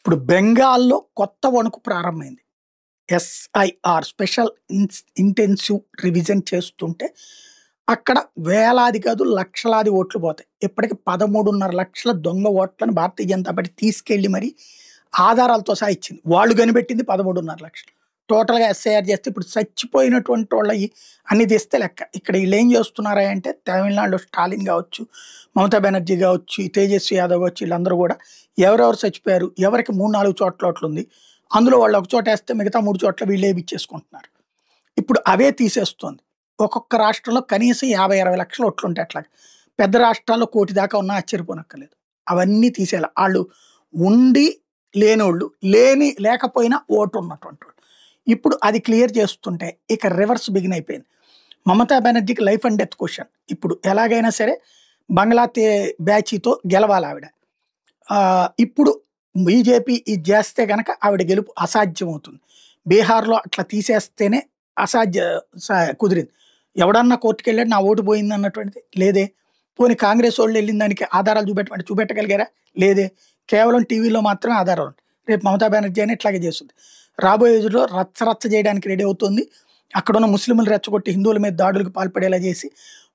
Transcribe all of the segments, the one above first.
ఇప్పుడు బెంగాల్‌లో కొత్త వణుకు ప్రారంభమైంది. ఎస్ఐఆర్ స్పెషల్ ఇంటెన్సివ్ రివిజన్ చేస్తుంటే, అక్కడ వేలాది కాదు లక్షలాది ఓట్లు పోతాయి. ఇప్పటికి 13.5 లక్షల దొంగ ఓట్లను భారతీయ జనతా పార్టీ తీసుకెళ్ళి మరి ఆధారాలతో సహా ఇచ్చింది. వాళ్ళు కనిపెట్టింది 13.5 లక్షలు. టోటల్‌గా ఎస్ఐఆర్ చేస్తే ఇప్పుడు చచ్చిపోయినటువంటోళ్ళయి అన్ని తీస్తే లెక్క. ఇక్కడ ఈళ్ళేం చేస్తున్నారా అంటే తమిళనాడులో స్టాలిన్ గావచ్చు, మమతా బెనర్జీ గావచ్చు, ఈ తేజస్వి యాదవ్ గావచ్చు వీళ్ళందరూ గూడా ఎవరెవరు చచ్చిపోయారు, ఎవరికి 3, 4 చోట్ల ఓట్లుంది. అందులో వాళ్ళు ఒక చోటేస్తే మిగతా 3 చోట్ల వీళ్ళే ఇచ్చేసుకుంటున్నారు. ఇప్పుడు అవే తీసేస్తోంది. ఒక్కొక్క రాష్ట్రంలో కనీసం 50, 60 లక్షల ఓట్లుంటాయి అట్లాగా. పెద్ద రాష్ట్రాల్లో 1,00,00,000 దాకా ఉన్నా ఆశ్చర్యపోనక్కర్లేదు. అవన్నీ తీసేయాల. ఆళ్ళు ఉండి లేనోళ్ళు, లేకపోయినా ఓటు ఉన్నటువంటోళ్ళు. ఇప్పుడు అది క్లియర్ చేస్తుంటే ఇక రివర్స్ బిగిన్ అయిపోయింది. మమతా బెనర్జీకి లైఫ్ అండ్ డెత్ క్వెషన్. ఇప్పుడు ఎలాగైనా సరే బ్యాచీతో గెలవాలావిడ. ఇప్పుడు బీజేపీ ఇది చేస్తే గనక ఆవిడ గెలుపు అసాధ్యమవుతుంది. బీహార్‌లో అట్లా తీసేస్తేనే అసాధ్య కుదిరింది. ఎవడన్నా కోర్టుకెళ్ళాడు నా ఓటు పోయిందన్నటువంటిది లేదే. పోనీ కాంగ్రెస్ వోళ్ళు వెళ్ళిన దానికి ఆధారాలు చూపెట్టమంటే చూపెట్టగలిగారా? లేదే. కేవలం టీవీలో మాత్రమే ఆధారాలు ఉంటాయి. రేపు మమతా బెనర్జీ అయినా ఇట్లాగే చేస్తుంది. రాబోయే రోజుల్లో రచ్చ చేయడానికి రెడీ అవుతుంది. అక్కడున్న ముస్లింలు రెచ్చగొట్టి హిందువుల మీద దాడులకు పాల్పడేలా చేసి,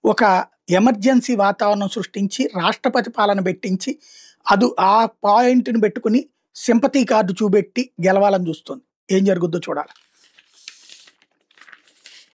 ఒక ఎమర్జెన్సీ వాతావరణం సృష్టించి, రాష్ట్రపతి పాలన పెట్టించి, ఆ పాయింట్‌ని పెట్టుకొని సింపతి కార్డ్ చూపెట్టి గెలవాలని చూస్తుంది. ఏం జరుగుద్దో చూడాలి.